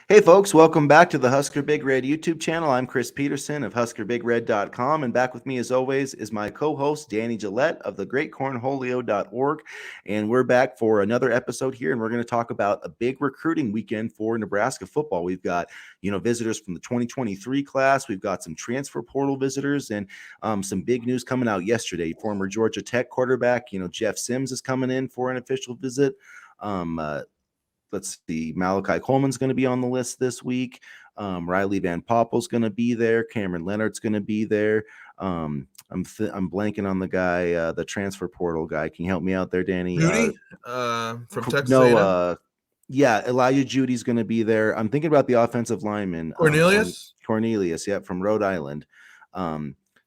Hey folks, welcome back to the Husker Big Red YouTube channel. I'm Chris Peterson of HuskerBigRed.com, and back with me as always is my co-host Danny Gillette of thegreatcornholio.org. And we're back for another episode here, and we're going to talk about a big recruiting weekend for Nebraska football. We've got, visitors from the 2023 class. We've got some transfer portal visitors and some big news coming out yesterday. Former Georgia Tech quarterback, Jeff Sims is coming in for an official visit. Um, uh, let's see, Malachi Coleman's going to be on the list this week. Riley Van Poppel's going to be there. Cameron Leonard's going to be there. I'm blanking on the guy, the transfer portal guy. Can you help me out there, Danny? Judy from Texas No, A&M. yeah, Elijah Judy's going to be there. I'm thinking about the offensive lineman, Cornelius. Cornelius, from Rhode Island.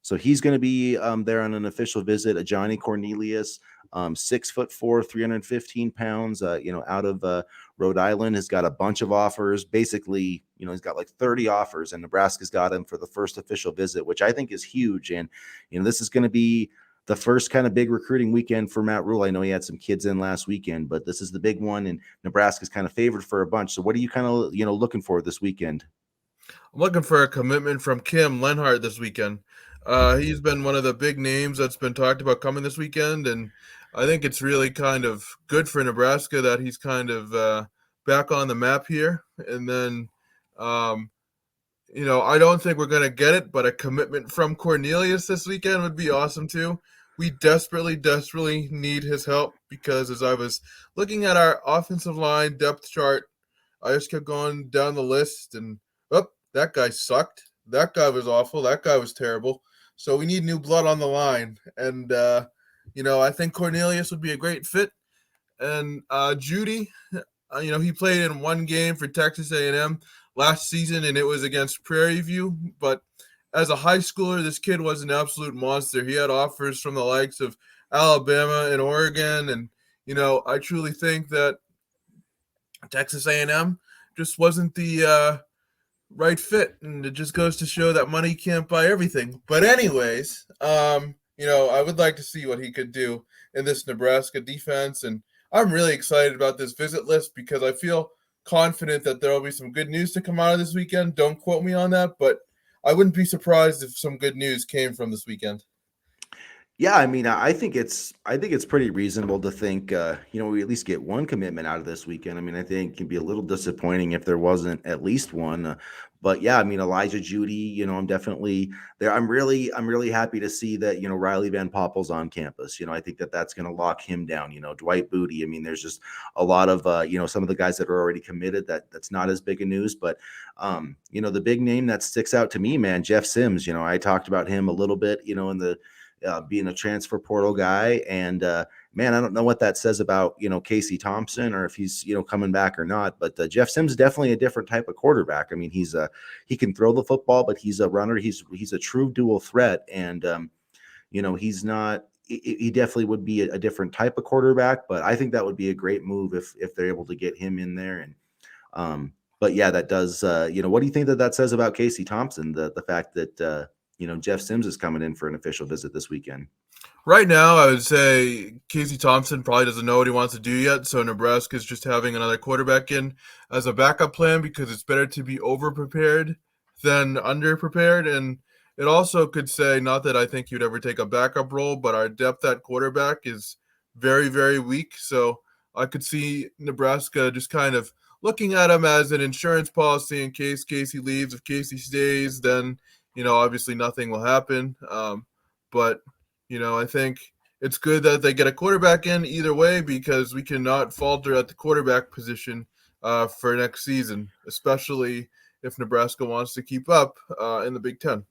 So he's going to be there on an official visit. A Johnny Cornelius, 6'4", 315 pounds, out of Rhode Island, has got a bunch of offers. Basically, he's got like 30 offers, and Nebraska's got him for the first official visit, which I think is huge. And, this is going to be the first kind of big recruiting weekend for Matt Rule. I know he had some kids in last weekend, but this is the big one, and Nebraska's kind of favored for a bunch. So what are you kind of, looking for this weekend? I'm looking for a commitment from Kim Lenhart this weekend. He's been one of the big names that's been talked about coming this weekend, and I think it's really kind of good for Nebraska that he's kind of back on the map here. And then, I don't think we're going to get it, but a commitment from Cornelius this weekend would be awesome too. We desperately, desperately need his help because as I was looking at our offensive line depth chart, I just kept going down the list and, that guy sucked. That guy was awful. That guy was terrible. So we need new blood on the line. And, I think Cornelius would be a great fit. And Judy, he played in one game for Texas A&M last season, and it was against Prairie View. But as a high schooler, this kid was an absolute monster. He had offers from the likes of Alabama and Oregon. And, I truly think that Texas A&M just wasn't the right fit, and it just goes to show that money can't buy everything. But anyways, I would like to see what he could do in this Nebraska defense, and I'm really excited about this visit list because I feel confident that there will be some good news to come out of this weekend. Don't quote me on that, but I wouldn't be surprised if some good news came from this weekend. Yeah, I mean, I think it's pretty reasonable to think, we at least get one commitment out of this weekend. I mean, I think it can be a little disappointing if there wasn't at least one. But yeah, I mean, Elijah Judy, I'm definitely there. I'm really happy to see that, Riley Van Poppel's on campus. I think that that's going to lock him down. Dwight Booty. I mean, there's just a lot of, some of the guys that are already committed that's not as big a news. But, the big name that sticks out to me, man, Jeff Sims. I talked about him a little bit, in the being a transfer portal guy. And man, I don't know what that says about, Casey Thompson or if he's, coming back or not. But Jeff Sims is definitely a different type of quarterback. I mean, he can throw the football, but he's a runner. He's a true dual threat. And, he's not. He definitely would be a different type of quarterback. But I think that would be a great move if they're able to get him in there. And but yeah, that does. What do you think that says about Casey Thompson? The fact that Jeff Sims is coming in for an official visit this weekend. Right now, I would say Casey Thompson probably doesn't know what he wants to do yet, so Nebraska's just having another quarterback in as a backup plan because it's better to be over-prepared than under-prepared. And it also could say, not that I think you'd ever take a backup role, but our depth at quarterback is very, very weak. So I could see Nebraska just kind of looking at him as an insurance policy in case Casey leaves. If Casey stays, then obviously nothing will happen. But I think it's good that they get a quarterback in either way because we cannot falter at the quarterback position for next season, especially if Nebraska wants to keep up in the Big Ten.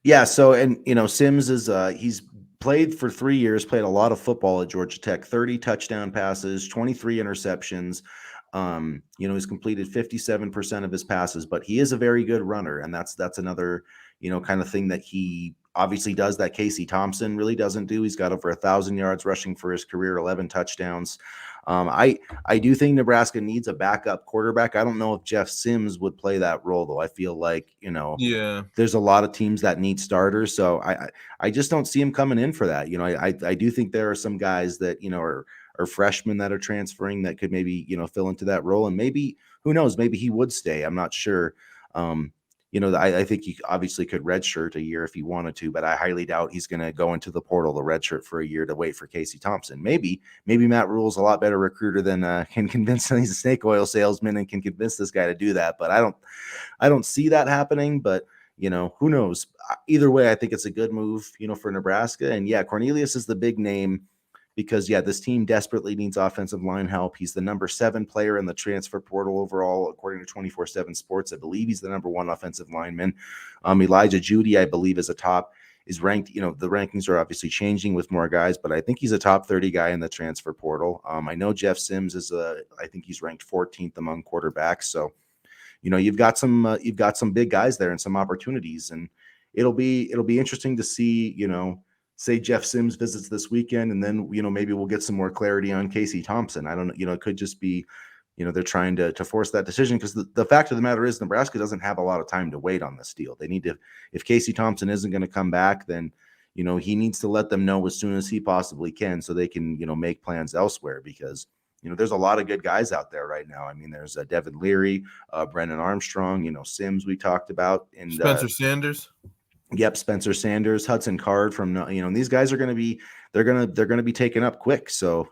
Yeah. So, and Sims is he's played for 3 years, played a lot of football at Georgia Tech, 30 touchdown passes, 23 interceptions. He's completed 57% of his passes, but he is a very good runner. And that's another, kind of thing that he obviously does that Casey Thompson really doesn't do. He's got over 1,000 yards rushing for his career, 11 touchdowns. I do think Nebraska needs a backup quarterback. I don't know if Jeff Sims would play that role, though. I feel like, Yeah. there's a lot of teams that need starters. So I just don't see him coming in for that. I do think there are some guys that, are or freshmen that are transferring that could maybe, fill into that role. And maybe, who knows, maybe he would stay. I'm not sure. I think he obviously could redshirt a year if he wanted to, but I highly doubt he's going to go into the portal to redshirt for a year to wait for Casey Thompson. Maybe Matt Rule's a lot better recruiter than can convince. He's a snake oil salesman and can convince this guy to do that. But I don't see that happening. But who knows? Either way, I think it's a good move, for Nebraska. And yeah, Cornelius is the big name because this team desperately needs offensive line help. He's the number 7 player in the transfer portal overall, according to 24/7 Sports. I believe he's the number 1 offensive lineman. Elijah Judy, I believe, is ranked. The rankings are obviously changing with more guys, but I think he's a top 30 guy in the transfer portal. I know Jeff Sims I think he's ranked 14th among quarterbacks. So, you've got some big guys there and some opportunities, and it'll be interesting to see, say Jeff Sims visits this weekend, and then, maybe we'll get some more clarity on Casey Thompson. I don't know. It could just be, they're trying to force that decision because the fact of the matter is Nebraska doesn't have a lot of time to wait on this deal. They need to, if Casey Thompson isn't going to come back, then, he needs to let them know as soon as he possibly can so they can, make plans elsewhere because, there's a lot of good guys out there right now. I mean, there's Devin Leary, Brennan Armstrong, Sims we talked about, and Spencer Sanders. Yep, Spencer Sanders, Hudson Card from and these guys are going to be they're going to be taken up quick. So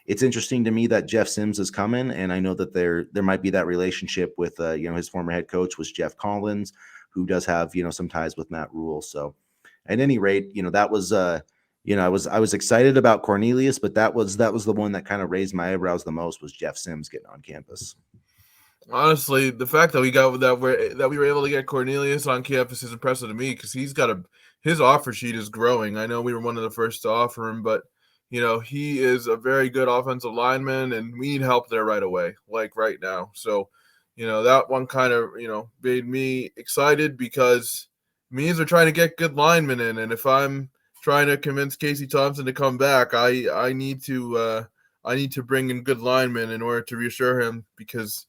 it's interesting to me that Jeff Sims is coming, and I know that there might be that relationship with his former head coach was Jeff Collins, who does have some ties with Matt Rule. So at any rate, that was I was excited about Cornelius, but that was the one that kind of raised my eyebrows the most was Jeff Sims getting on campus. Honestly, the fact that we were able to get Cornelius on campus is impressive to me because his offer sheet is growing. I know we were one of the first to offer him, but he is a very good offensive lineman, and we need help there right away, like right now. So, that one kind of made me excited because means we're trying to get good linemen in, and if I'm trying to convince Casey Thompson to come back, I need to bring in good linemen in order to reassure him because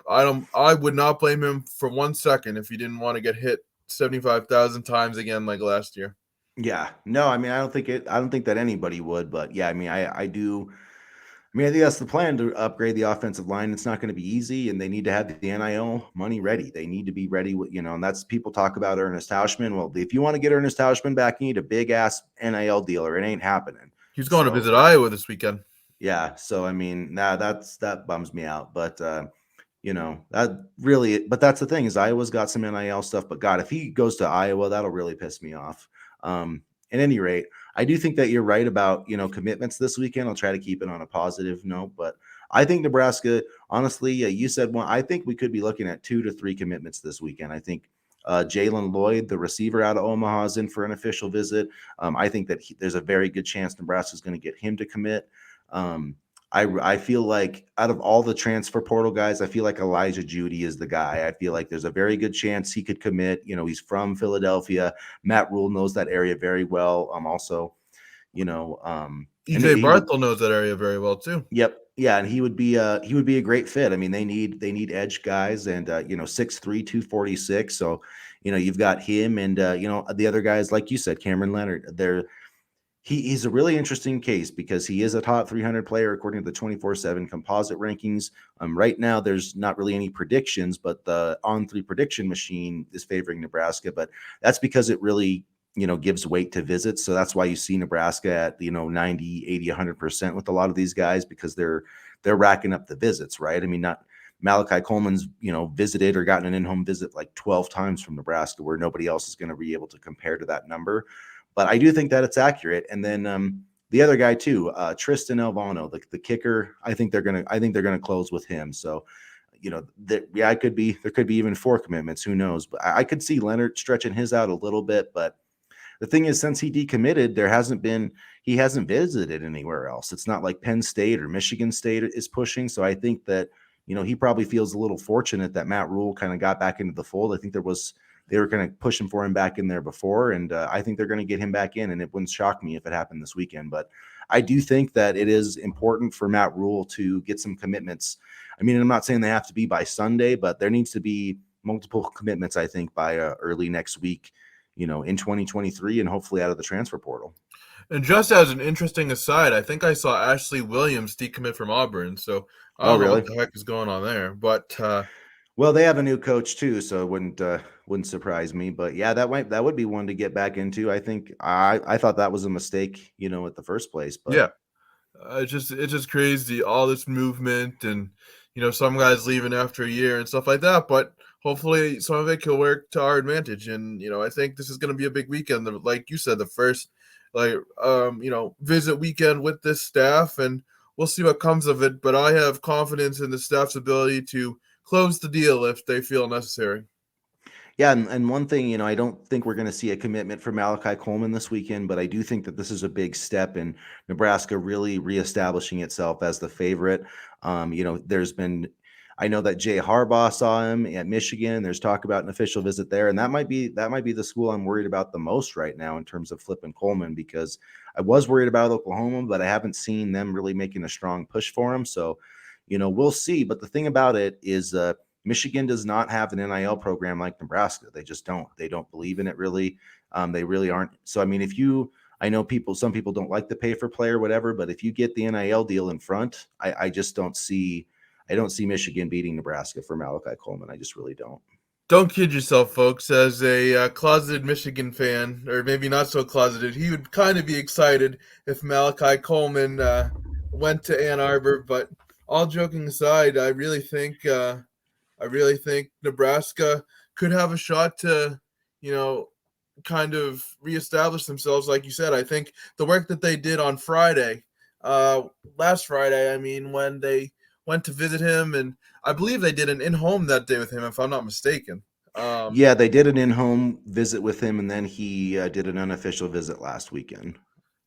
I would not blame him for 1 second if he didn't want to get hit 75,000 times again like last year. Yeah, no, I mean, I don't think that anybody would, but yeah, I mean, I do. I mean, I think that's the plan to upgrade the offensive line. It's not going to be easy, and they need to have the NIL money ready. They need to be ready with, and that's people talk about Ernest Hauschman. Well, if you want to get Ernest Hauschman back, you need a big ass NIL deal, or it ain't happening. He's going to visit Iowa this weekend. Yeah, so I mean, that bums me out, but but that's the thing is Iowa's got some NIL stuff, but God, if he goes to Iowa, that'll really piss me off. At any rate, I do think that you're right about, commitments this weekend. I'll try to keep it on a positive note, but I think Nebraska, honestly, you said one, I think we could be looking at 2 to 3 commitments this weekend. I think Jalen Lloyd, the receiver out of Omaha, is in for an official visit. I think that there's a very good chance Nebraska's going to get him to commit. I feel like out of all the transfer portal guys, I feel like Elijah Judy is the guy. I feel like there's a very good chance he could commit. He's from Philadelphia. Matt Rule knows that area very well. Also, EJ Barthel knows that area very well too. Yep. Yeah, and he would be a great fit. I mean, they need edge guys and 6'3", 246. So, you've got him and the other guys, like you said, Cameron Leonard. He's a really interesting case because he is a top 300 player according to the 24/7 composite rankings. Right now, there's not really any predictions, but the On3 prediction machine is favoring Nebraska. But that's because it really, gives weight to visits. So that's why you see Nebraska at 90, 80, 100% with a lot of these guys because they're racking up the visits, right? I mean, not Malachi Coleman's visited or gotten an in-home visit like 12 times from Nebraska, where nobody else is going to be able to compare to that number. But I do think that it's accurate. And then the other guy too, Tristan Elvano, the kicker. I think they're gonna close with him. So, there could be even 4 commitments. Who knows? But I could see Leonard stretching his out a little bit. But the thing is, since he decommitted, he hasn't visited anywhere else. It's not like Penn State or Michigan State is pushing. So I think that he probably feels a little fortunate that Matt Rule kind of got back into the fold. I think they were kind of pushing for him back in there before, and I think they're going to get him back in, and it wouldn't shock me if it happened this weekend. But I do think that it is important for Matt Rule to get some commitments. I mean, I'm not saying they have to be by Sunday, but there needs to be multiple commitments, I think, by early next week, in 2023, and hopefully out of the transfer portal. And just as an interesting aside, I think I saw Ashley Williams decommit from Auburn. So I Oh, don't know really? what the heck is going on there. But Well, they have a new coach too, so it wouldn't surprise me. But yeah, that would be one to get back into. I think I thought that was a mistake, at the first place. But yeah, it's just crazy, all this movement, and some guys leaving after a year and stuff like that. But hopefully some of it can work to our advantage. And I think this is going to be a big weekend. Like you said, the first like visit weekend with this staff, and we'll see what comes of it. But I have confidence in the staff's ability to close the deal if they feel necessary. yeah, and one thing, I don't think we're going to see a commitment from Malachi Coleman this weekend, but I do think that this is a big step in Nebraska really reestablishing itself as the favorite. There's been, I know that Jay Harbaugh saw him at Michigan. There's talk about an official visit there, and that might be the school I'm worried about the most right now in terms of flipping Coleman, because I was worried about Oklahoma, but I haven't seen them really making a strong push for him. So, we'll see. But the thing about it is, Michigan does not have an NIL program like Nebraska. They just don't. They don't believe in it really. They really aren't. So I mean, I know some people don't like the pay for play or whatever, but if you get the NIL deal in front, I just I don't see Michigan beating Nebraska for Malachi Coleman. I just really don't. Don't kid yourself, folks. As a closeted Michigan fan, or maybe not so closeted, he would kind of be excited if Malachi Coleman went to Ann Arbor. But all joking aside, I really think Nebraska could have a shot to, you know, kind of reestablish themselves. Like you said, I think the work that they did on Friday, uh, last Friday, I mean, when they went to visit him, and I believe they did an in-home that day with him, if I'm not mistaken. Um, Yeah, they did an in-home visit with him, and then he did an unofficial visit last weekend.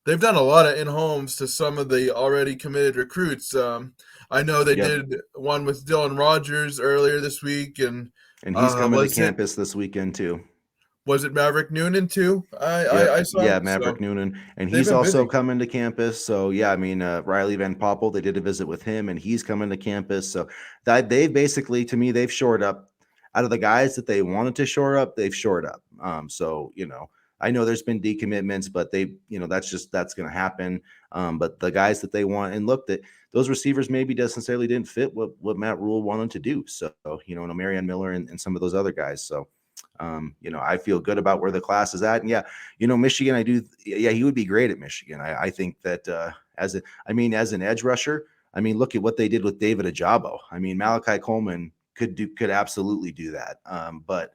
they've done a lot of in-homes to some of the already committed recruits. I know they Yep, did one with Dylan Rogers earlier this week, and and he's coming to was it campus this weekend too. was it Maverick Noonan too? Yep. I saw. Yeah, Maverick So Noonan. And they've he's been also busy. coming to campus. So, yeah, I mean, Riley Van Poppel, they did a visit with him and he's coming to campus. So, that they've basically, to me, they've shored up out of the guys that they wanted to shore up, they've shored up. So, I know there's been decommitments, but that's going to happen. But the guys that they want, and look, that those receivers maybe necessarily didn't fit what Matt Rule wanted to do. So, Marianne Miller and some of those other guys. So, I feel good about where the class is at. And yeah, Michigan, yeah, he would be great at Michigan. I think that as an edge rusher, I mean, look at what they did with David Ajabo. I mean, Malachi Coleman could absolutely do that. But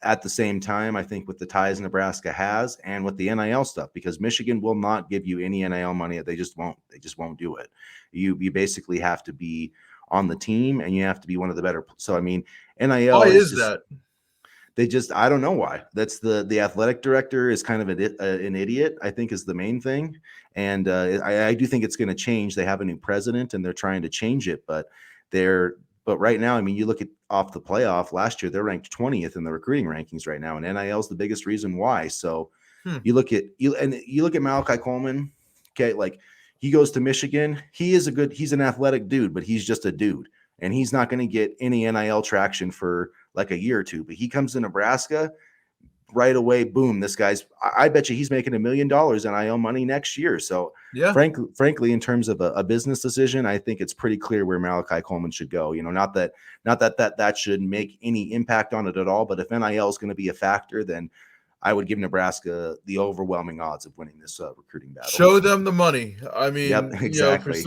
at the same time, I think with the ties Nebraska has and with the NIL stuff, because Michigan will not give you any NIL money. They just won't. They just won't do it. You basically have to be on the team and you have to be one of the better. So I mean, Why NIL is is just that? I don't know why. That's the athletic director is kind of an idiot, I think, is the main thing. And I do think it's going to change. They have a new president and they're trying to change it, but right now, I mean, you look at off the playoff last year, they're ranked 20th in the recruiting rankings right now, and NIL is the biggest reason why. So Hmm. you look at Malachi Coleman. Okay, like he goes to Michigan. He's an athletic dude, but he's just a dude, and he's not going to get any NIL traction for like a year or two. But he comes to Nebraska right away. Boom, this guy's. I bet you he's making $1 million NIL money next year. So Yeah. frankly, in terms of a business decision, I think it's pretty clear where Malachi Coleman should go. Not that should make any impact on it at all. But if NIL is going to be a factor, then I would give Nebraska the overwhelming odds of winning this recruiting battle. Show them the money. I Yep, mean, for exactly.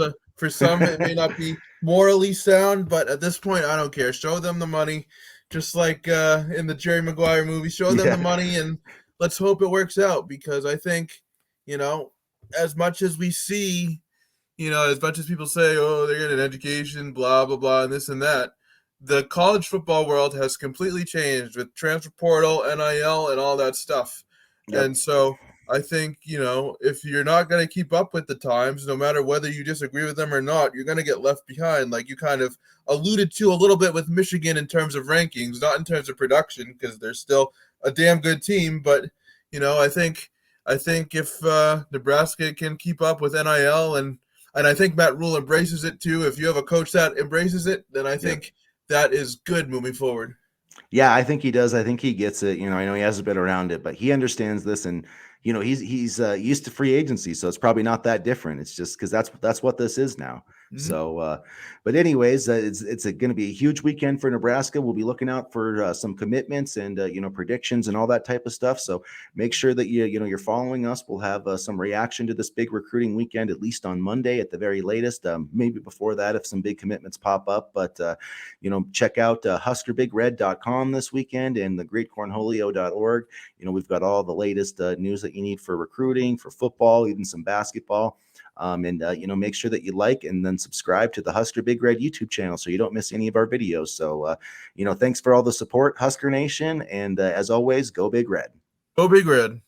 some it may not be morally sound, but at this point, I don't care. Show them the money, just like in the Jerry Maguire movie. Show them the Yeah, money, and let's hope it works out. Because I think, you know, as much as we see, as much as people say, "Oh, they're getting an education," blah blah blah, and this and that, the college football world has completely changed with transfer portal, NIL, and all that stuff. And yep, so I think, if you're not going to keep up with the times, no matter whether you disagree with them or not, you're going to get left behind. Like you kind of alluded to a little bit with Michigan in terms of rankings, not in terms of production, because they're still a damn good team. But, I think if Nebraska can keep up with NIL, and I think Matt Rule embraces it too. If you have a coach that embraces it, then I yep. think that is good moving forward. Yeah, I think he does. I think he gets it. I know he hasn't been around it, but he understands this. And he's used to free agency, so it's probably not that different. It's just because that's what this is now. Mhm. So, but anyways, it's going to be a huge weekend for Nebraska. We'll be looking out for some commitments and predictions and all that type of stuff. So make sure that you're following us. We'll have some reaction to this big recruiting weekend at least on Monday at the very latest. Maybe before that if some big commitments pop up. But check out HuskerBigRed.com this weekend and thegreatcornholio.org. We've got all the latest news that you need for recruiting, for football, even some basketball. And make sure that you like and then subscribe to the Husker Big Red YouTube channel so you don't miss any of our videos. So, thanks for all the support, Husker Nation. And as always, go Big Red. Go Big Red.